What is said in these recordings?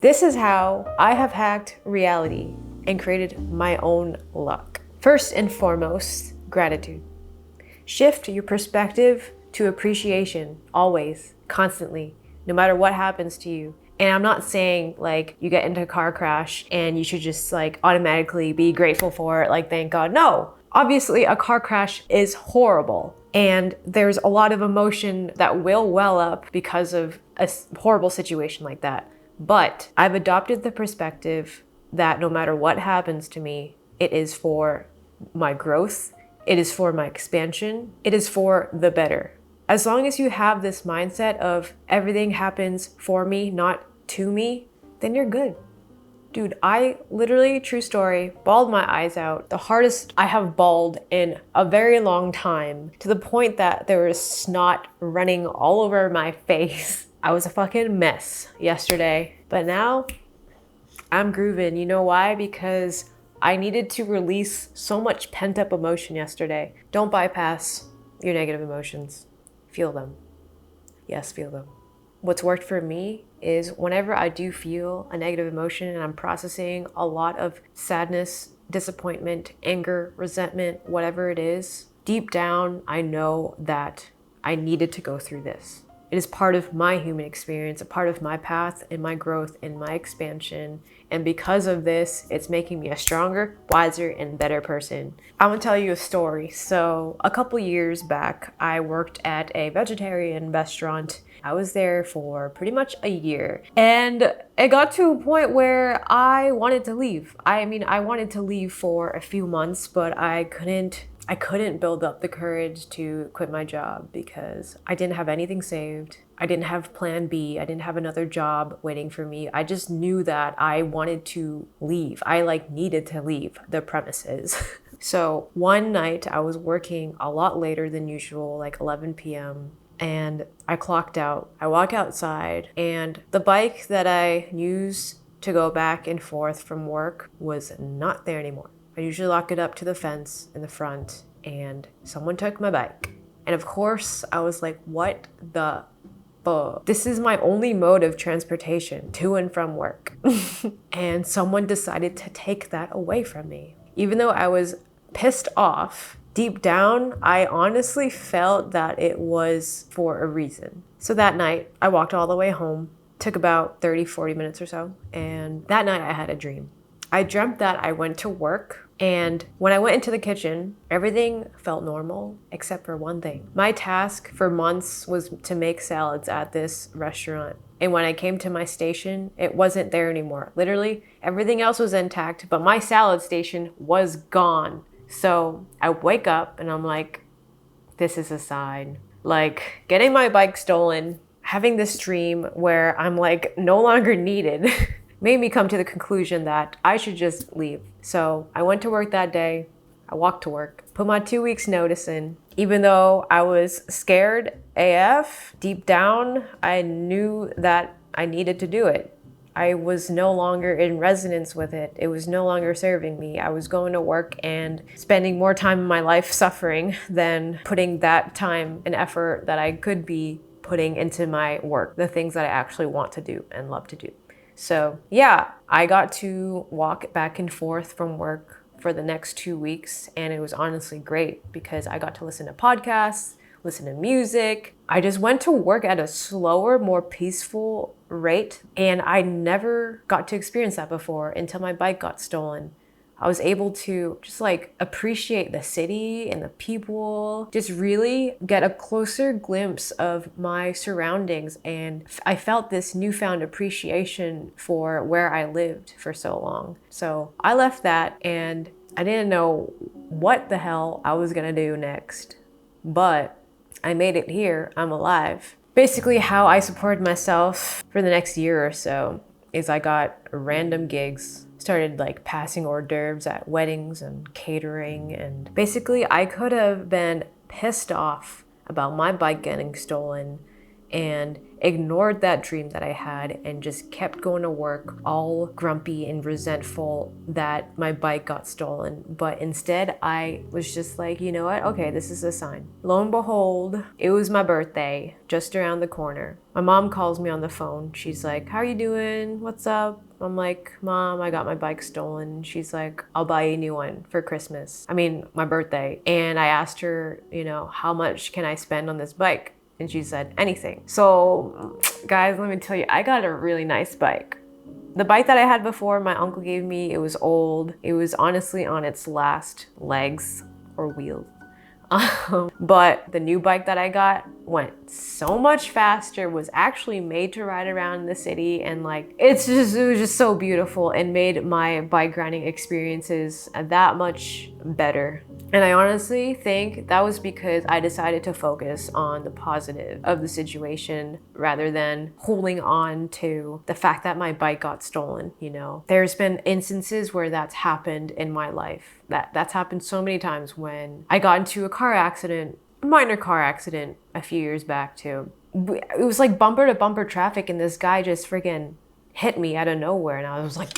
This is how I have hacked reality and created my own luck. First and foremost, gratitude. Shift your perspective to appreciation, always, constantly, no matter what happens to you. And I'm not saying like you get into a car crash and you should just like automatically be grateful for it, like thank God. No, obviously a car crash is horrible. And there's a lot of emotion that will well up because of a horrible situation like that. But I've adopted the perspective that no matter what happens to me, it is for my growth, it is for my expansion, it is for the better. As long as you have this mindset of everything happens for me, not to me, then you're good. Dude, I literally, true story, bawled my eyes out. The hardest I have bawled in a very long time, to the point that there was snot running all over my face. I was a fucking mess yesterday, but now I'm grooving. You know why? Because I needed to release so much pent-up emotion yesterday. Don't bypass your negative emotions. Feel them. Yes, feel them. What's worked for me is whenever I do feel a negative emotion and I'm processing a lot of sadness, disappointment, anger, resentment, whatever it is, deep down, I know that I needed to go through this. It is part of my human experience, a part of my path and my growth and my expansion. And because of this, it's making me a stronger, wiser, and better person. I'm gonna tell you a story. So a couple years back, I worked at a vegetarian restaurant. I was there for pretty much a year. And it got to a point where I wanted to leave. I wanted to leave for a few months, but I couldn't build up the courage to quit my job because I didn't have anything saved. I didn't have plan B. I didn't have another job waiting for me. I just knew that I wanted to leave. I needed to leave the premises. So one night I was working a lot later than usual, like 11 p.m. and I clocked out. I walk outside and the bike that I use to go back and forth from work was not there anymore. I usually lock it up to the fence in the front and someone took my bike. And of course, I was like, what the fuck? This is my only mode of transportation to and from work. And someone decided to take that away from me. Even though I was pissed off, deep down, I honestly felt that it was for a reason. So that night, I walked all the way home, took about 30, 40 minutes or so. And that night I had a dream. I dreamt that I went to work, and when I went into the kitchen, everything felt normal except for one thing. My task for months was to make salads at this restaurant. And when I came to my station, it wasn't there anymore. Literally, everything else was intact, but my salad station was gone. So I wake up and I'm like, this is a sign. Like, getting my bike stolen, having this dream where I'm like no longer needed, made me come to the conclusion that I should just leave. So I went to work that day. I walked to work, put my 2 weeks notice in. Even though I was scared AF, deep down, I knew that I needed to do it. I was no longer in resonance with it. It was no longer serving me. I was going to work and spending more time in my life suffering than putting that time and effort that I could be putting into my work, the things that I actually want to do and love to do. So yeah, I got to walk back and forth from work for the next 2 weeks, and it was honestly great because I got to listen to podcasts, listen to music. I just went to work at a slower, more peaceful rate, and I never got to experience that before until my bike got stolen. I was able to just appreciate the city and the people, just really get a closer glimpse of my surroundings. And I felt this newfound appreciation for where I lived for so long. So I left that and I didn't know what the hell I was gonna do next, but I made it here, I'm alive. Basically how I supported myself for the next year or so is I got random gigs, started passing hors d'oeuvres at weddings and catering, and basically I could have been pissed off about my bike getting stolen and ignored that dream that I had and just kept going to work all grumpy and resentful that my bike got stolen. But instead, I was just like, you know what? Okay, this is a sign. Lo and behold, it was my birthday just around the corner. My mom calls me on the phone. She's like, how are you doing? What's up? I'm like, Mom, I got my bike stolen. She's like, I'll buy you a new one for Christmas. I mean, my birthday. And I asked her, how much can I spend on this bike? And she said, anything. So guys, let me tell you, I got a really nice bike. The bike that I had before, my uncle gave me, it was old. It was honestly on its last legs or wheels. But the new bike that I got went so much faster, was actually made to ride around the city, and it was just so beautiful and made my bike riding experiences that much better. And I honestly think that was because I decided to focus on the positive of the situation rather than holding on to the fact that my bike got stolen, There's been instances where that's happened in my life. That's happened so many times when I got into a car accident, a minor car accident a few years back too. It was like bumper to bumper traffic and this guy just friggin' hit me out of nowhere and I was like,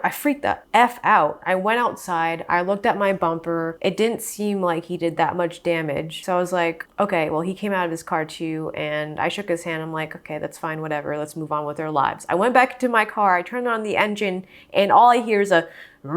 I freaked the F out. I went outside, I looked at my bumper. It didn't seem like he did that much damage. So I was like, okay, well, he came out of his car too. And I shook his hand. I'm like, okay, that's fine, whatever. Let's move on with our lives. I went back to my car. I turned on the engine and all I hear is a and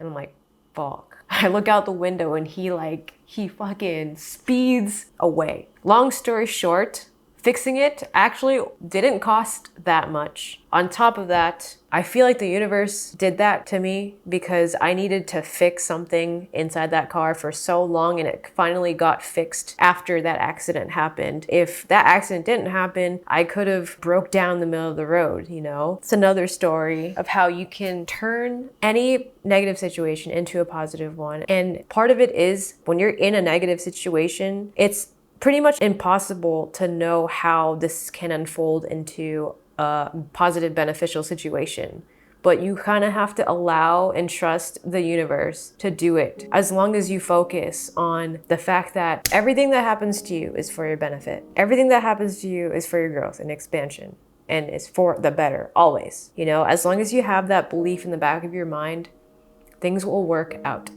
I'm like, fuck. I look out the window and he fucking speeds away. Long story short, fixing it actually didn't cost that much. On top of that, I feel like the universe did that to me because I needed to fix something inside that car for so long and it finally got fixed after that accident happened. If that accident didn't happen, I could have broke down in the middle of the road, It's another story of how you can turn any negative situation into a positive one. And part of it is when you're in a negative situation, it's pretty much impossible to know how this can unfold into a positive, beneficial situation. But you kind of have to allow and trust the universe to do it. As long as you focus on the fact that everything that happens to you is for your benefit. Everything that happens to you is for your growth and expansion. And it's for the better, always. As long as you have that belief in the back of your mind, things will work out,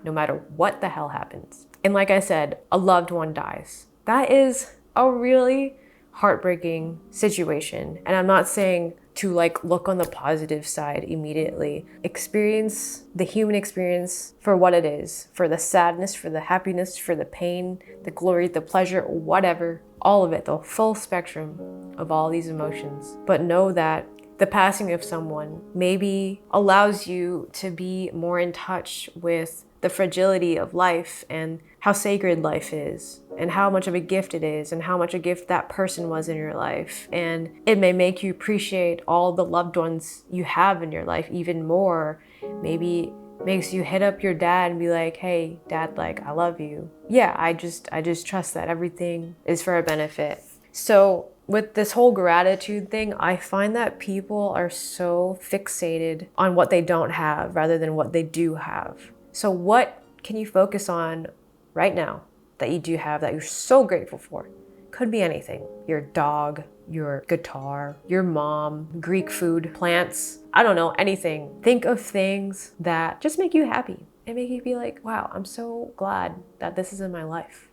no matter what the hell happens. And like I said, a loved one dies. That is a really heartbreaking situation. And I'm not saying to look on the positive side immediately. Experience the human experience for what it is, for the sadness, for the happiness, for the pain, the glory, the pleasure, whatever, all of it, the full spectrum of all these emotions. But know that the passing of someone maybe allows you to be more in touch with the fragility of life and how sacred life is and how much of a gift it is and how much a gift that person was in your life. And it may make you appreciate all the loved ones you have in your life even more. Maybe makes you hit up your dad and be like, hey, Dad, I love you. Yeah, I just trust that everything is for a benefit. So with this whole gratitude thing, I find that people are so fixated on what they don't have rather than what they do have. So what can you focus on right now that you do have that you're so grateful for? Could be anything. Your dog, your guitar, your mom, Greek food, plants, I don't know, anything. Think of things that just make you happy and make you be like, wow, I'm so glad that this is in my life.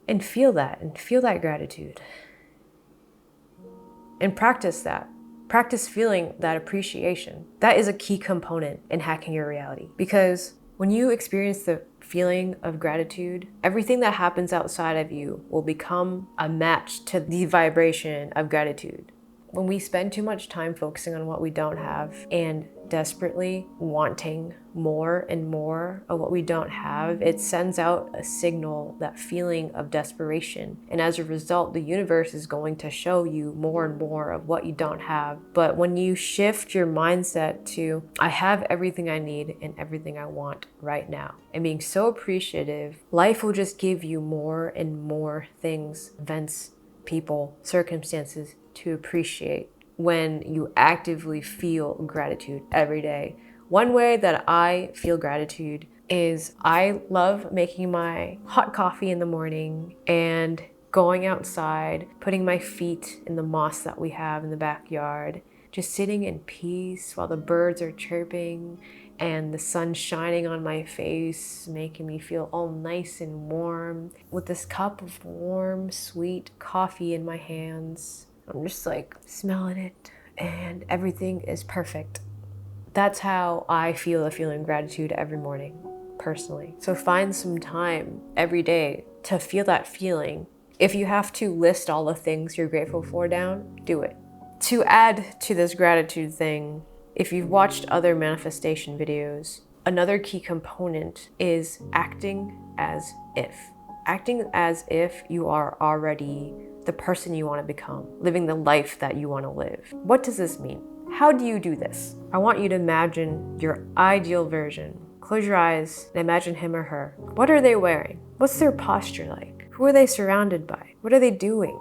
And feel that gratitude. And practice that. Practice feeling that appreciation. That is a key component in hacking your reality. Because when you experience the feeling of gratitude, everything that happens outside of you will become a match to the vibration of gratitude. When we spend too much time focusing on what we don't have and desperately wanting more and more of what we don't have, it sends out a signal, that feeling of desperation. And as a result, the universe is going to show you more and more of what you don't have. But when you shift your mindset to, I have everything I need and everything I want right now, and being so appreciative, life will just give you more and more things, events, people, circumstances to appreciate when you actively feel gratitude every day. One way that I feel gratitude is I love making my hot coffee in the morning and going outside, putting my feet in the moss that we have in the backyard, just sitting in peace while the birds are chirping and the sun shining on my face, making me feel all nice and warm with this cup of warm, sweet coffee in my hands. I'm just like smelling it and everything is perfect. That's how I feel a feeling of gratitude every morning, personally. So find some time every day to feel that feeling. If you have to list all the things you're grateful for down, do it. To add to this gratitude thing, if you've watched other manifestation videos, another key component is acting as if. Acting as if you are already the person you want to become, living the life that you want to live. What does this mean? How do you do this? I want you to imagine your ideal version. Close your eyes and imagine him or her. What are they wearing? What's their posture like? Who are they surrounded by? What are they doing?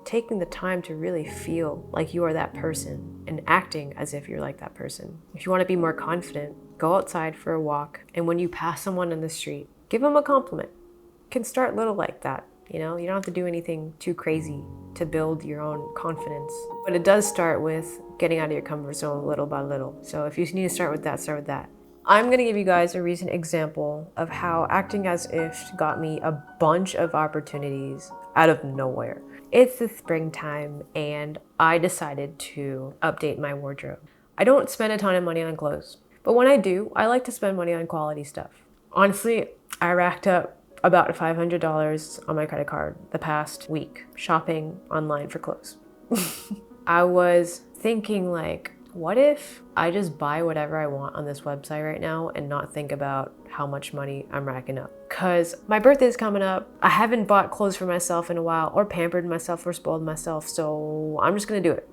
Taking the time to really feel like you are that person and acting as if you're like that person. If you want to be more confident, go outside for a walk, and when you pass someone in the street, give them a compliment. You can start little like that. You don't have to do anything too crazy to build your own confidence. But it does start with getting out of your comfort zone little by little. So if you need to start with that, start with that. I'm going to give you guys a recent example of how acting as if got me a bunch of opportunities out of nowhere. It's the springtime and I decided to update my wardrobe. I don't spend a ton of money on clothes, but when I do, I like to spend money on quality stuff. Honestly, I racked up about $500 on my credit card the past week shopping online for clothes. I was thinking like, what if I just buy whatever I want on this website right now and not think about how much money I'm racking up? Because my birthday's coming up. I haven't bought clothes for myself in a while or pampered myself or spoiled myself. So I'm just gonna do it.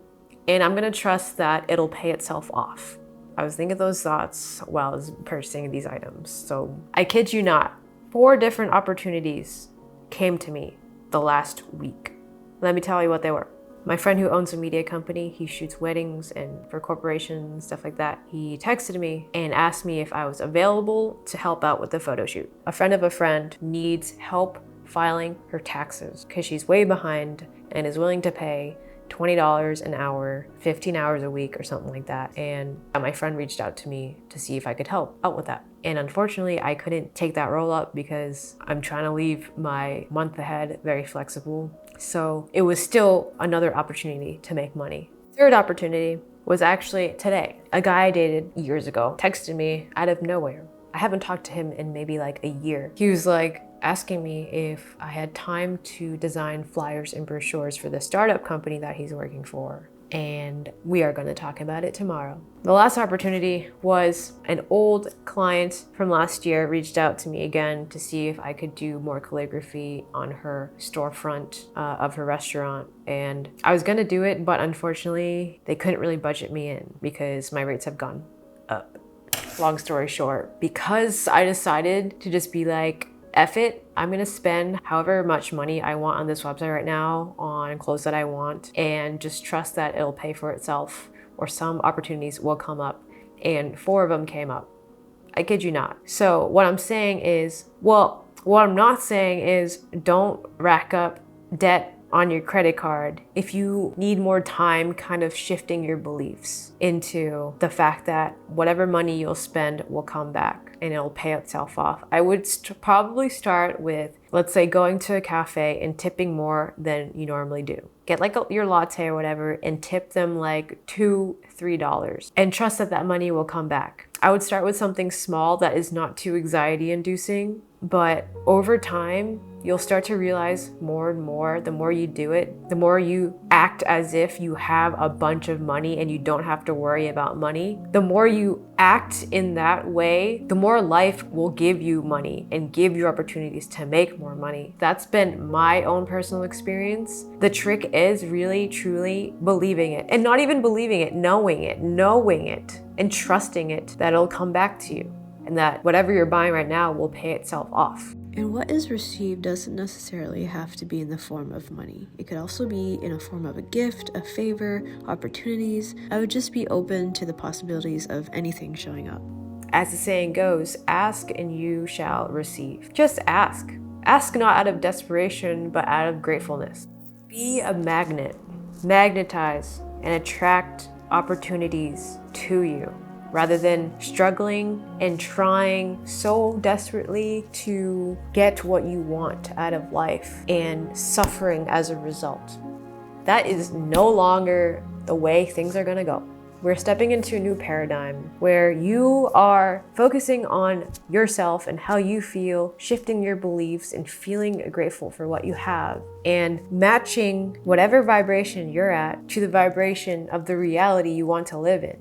And I'm gonna trust that it'll pay itself off. I was thinking those thoughts while I was purchasing these items. So I kid you not, 4 different opportunities came to me the last week. Let me tell you what they were. My friend who owns a media company, he shoots weddings and for corporations, stuff like that. He texted me and asked me if I was available to help out with the photo shoot. A friend of a friend needs help filing her taxes because she's way behind and is willing to pay $20 an hour, 15 hours a week or something like that. And my friend reached out to me to see if I could help out with that. And unfortunately, I couldn't take that role up because I'm trying to leave my month ahead very flexible. So it was still another opportunity to make money. Third opportunity was actually today. A guy I dated years ago texted me out of nowhere. I haven't talked to him in maybe like a year. He was like asking me if I had time to design flyers and brochures for the startup company that he's working for. And we are going to talk about it tomorrow. The last opportunity was an old client from last year reached out to me again to see if I could do more calligraphy on her storefront of her restaurant. And I was going to do it, but unfortunately, they couldn't really budget me in because my rates have gone up. Long story short, because I decided to just be like, F it, I'm gonna spend however much money I want on this website right now on clothes that I want and just trust that it'll pay for itself or some opportunities will come up. And 4 of them came up. I kid you not. So what I'm saying is, what I'm not saying is don't rack up debt on your credit card if you need more time kind of shifting your beliefs into the fact that whatever money you'll spend will come back and it'll pay itself off. I would probably start with, let's say, going to a cafe and tipping more than you normally do. Get like your latte or whatever and tip them like $2, $3 and trust that that money will come back. I would start with something small that is not too anxiety inducing, but over time, you'll start to realize more and more, the more you do it, the more you act as if you have a bunch of money and you don't have to worry about money. The more you act in that way, the more life will give you money and give you opportunities to make more money. That's been my own personal experience. The trick is really, truly believing it, and not even believing it, knowing it, and trusting it that it'll come back to you and that whatever you're buying right now will pay itself off. And what is received doesn't necessarily have to be in the form of money. It could also be in a form of a gift, a favor, opportunities. I would just be open to the possibilities of anything showing up. As the saying goes, ask and you shall receive. Just ask. Ask not out of desperation, but out of gratefulness. Be a magnet. Magnetize and attract opportunities to you rather than struggling and trying so desperately to get what you want out of life and suffering as a result. That is no longer the way things are gonna go. We're stepping into a new paradigm where you are focusing on yourself and how you feel, shifting your beliefs and feeling grateful for what you have, and matching whatever vibration you're at to the vibration of the reality you want to live in.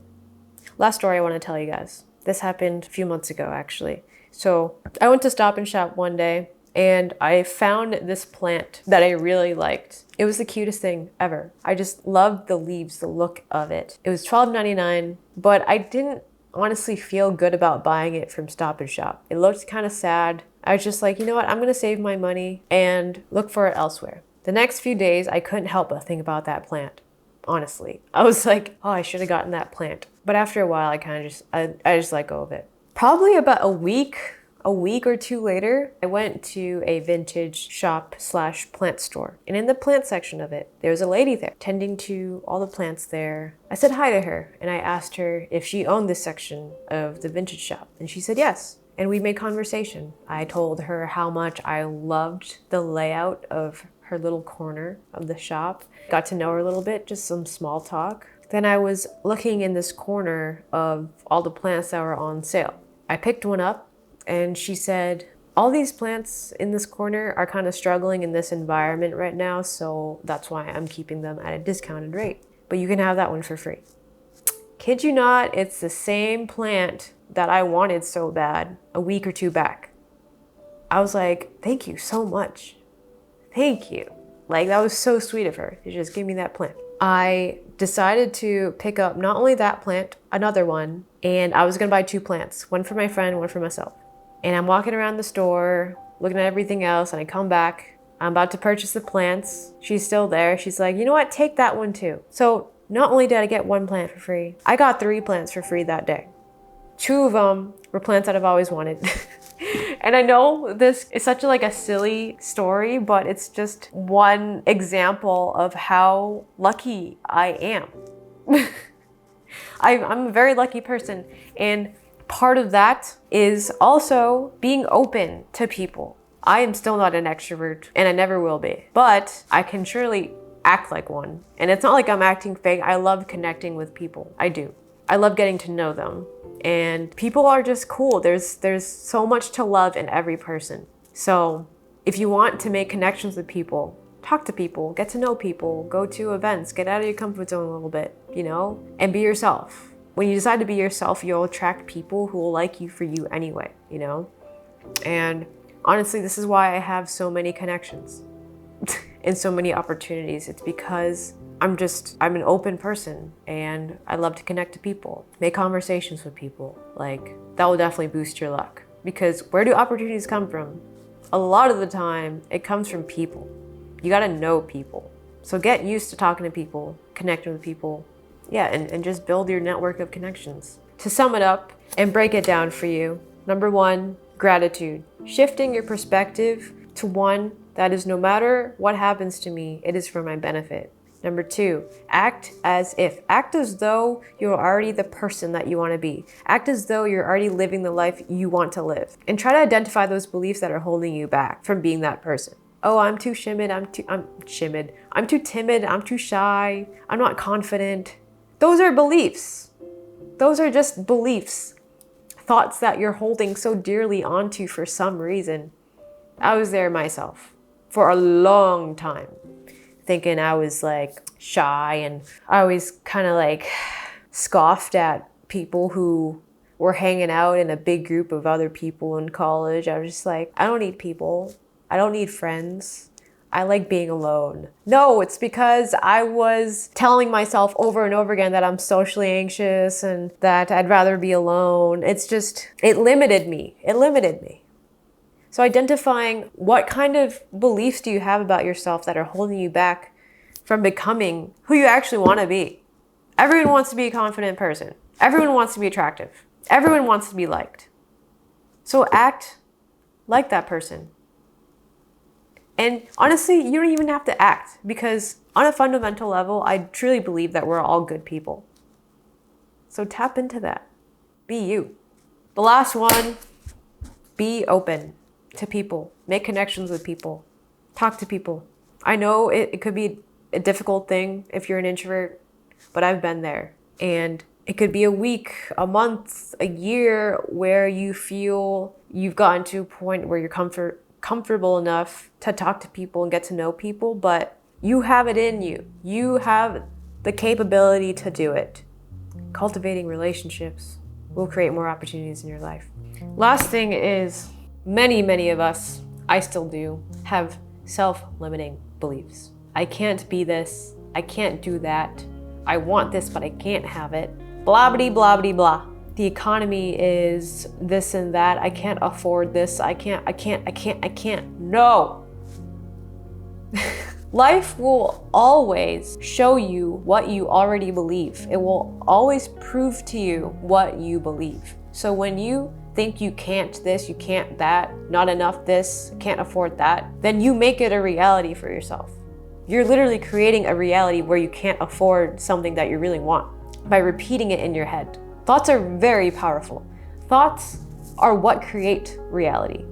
Last story I want to tell you guys. This happened a few months ago, actually. So I went to Stop and Shop one day and I found this plant that I really liked. It was the cutest thing ever. I just loved the leaves, the look of it. It was $12.99, but I didn't honestly feel good about buying it from Stop and Shop. It looked kind of sad. I was just like, you know what? I'm gonna save my money and look for it elsewhere. The next few days, I couldn't help but think about that plant. Honestly, I was like, oh, I should have gotten that plant. But after a while, I just let go of it. Probably about a week or two later, I went to a vintage shop / plant store. And in the plant section of it, there was a lady there tending to all the plants there. I said hi to her and I asked her if she owned this section of the vintage shop. And she said yes. And we made conversation. I told her how much I loved the layout of her little corner of the shop. Got to know her a little bit, just some small talk. Then I was looking in this corner of all the plants that were on sale. I picked one up and she said, all these plants in this corner are kind of struggling in this environment right now, so that's why I'm keeping them at a discounted rate. But you can have that one for free. Kid you not, it's the same plant that I wanted so bad a week or two back. I was like, thank you so much. Thank you. Like, that was so sweet of her to just give me that plant. I decided to pick up not only that plant, another one, and I was gonna buy 2 plants, one for my friend, one for myself. And I'm walking around the store, looking at everything else, and I come back. I'm about to purchase the plants. She's still there. She's like, you know what? Take that one too. So not only did I get 1 plant for free, I got 3 plants for free that day. 2 of them were plants that I've always wanted. And I know this is such a silly story, but it's just one example of how lucky I am. I'm a very lucky person. And part of that is also being open to people. I am still not an extrovert and I never will be, but I can surely act like one. And it's not like I'm acting fake. I love connecting with people. I do. I love getting to know them. And people are just cool. There's so much to love in every person. So if you want to make connections with people, talk to people, get to know people, go to events, get out of your comfort zone a little bit, and be yourself. When you decide to be yourself, you'll attract people who will like you for you anyway, And honestly, this is why I have so many connections and so many opportunities. It's because I'm an open person and I love to connect to people, make conversations with people. That will definitely boost your luck, because where do opportunities come from? A lot of the time, it comes from people. You gotta know people. So get used to talking to people, connecting with people. Yeah, and just build your network of connections. To sum it up and break it down for you, number 1, gratitude. Shifting your perspective to one that is, no matter what happens to me, it is for my benefit. Number 2, act as if. Act as though you're already the person that you want to be. Act as though you're already living the life you want to live. And try to identify those beliefs that are holding you back from being that person. Oh, I'm too timid, I'm too shy, I'm not confident. Those are beliefs. Those are just beliefs. Thoughts that you're holding so dearly onto for some reason. I was there myself for a long time, thinking I was shy, and I always kind of scoffed at people who were hanging out in a big group of other people in college. I was just like, I don't need people. I don't need friends. I like being alone. No, it's because I was telling myself over and over again that I'm socially anxious and that I'd rather be alone. It limited me. So identifying what kind of beliefs do you have about yourself that are holding you back from becoming who you actually want to be. Everyone wants to be a confident person. Everyone wants to be attractive. Everyone wants to be liked. So act like that person. And honestly, you don't even have to act, because on a fundamental level, I truly believe that we're all good people. So tap into that. Be you. The last one, be open to people. Make connections with people. Talk to people. I know it could be a difficult thing if you're an introvert, but I've been there. And it could be a week, a month, a year where you feel you've gotten to a point where you're comfortable enough to talk to people and get to know people, but you have it in you. You have the capability to do it. Cultivating relationships will create more opportunities in your life. Last thing is, many of us, I still do, have self-limiting beliefs. I can't be this. I can't do that. I want this, but I can't have it. Blah, blah, blah, blah, blah. The economy is this and that. I can't afford this. I can't. No. Life will always show you what you already believe. It will always prove to you what you believe. So when you think you can't this, you can't that, not enough this, can't afford that, then you make it a reality for yourself. You're literally creating a reality where you can't afford something that you really want by repeating it in your head. Thoughts are very powerful. Thoughts are what create reality.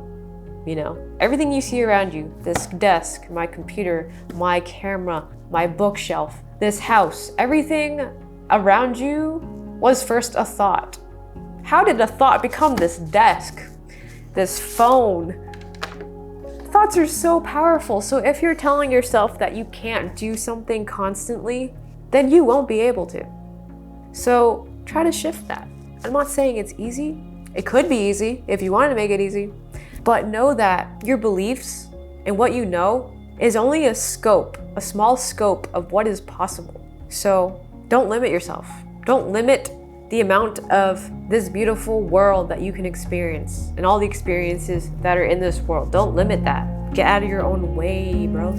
You know, everything you see around you, this desk, my computer, my camera, my bookshelf, this house, everything around you was first a thought. How did a thought become this desk, this phone? Thoughts are so powerful. So if you're telling yourself that you can't do something constantly, then you won't be able to. So try to shift that. I'm not saying it's easy. It could be easy if you want to make it easy. But know that your beliefs and what you know is only a scope, a small scope of what is possible. So don't limit yourself. Don't limit the amount of this beautiful world that you can experience and all the experiences that are in this world. Don't limit that. Get out of your own way, bro.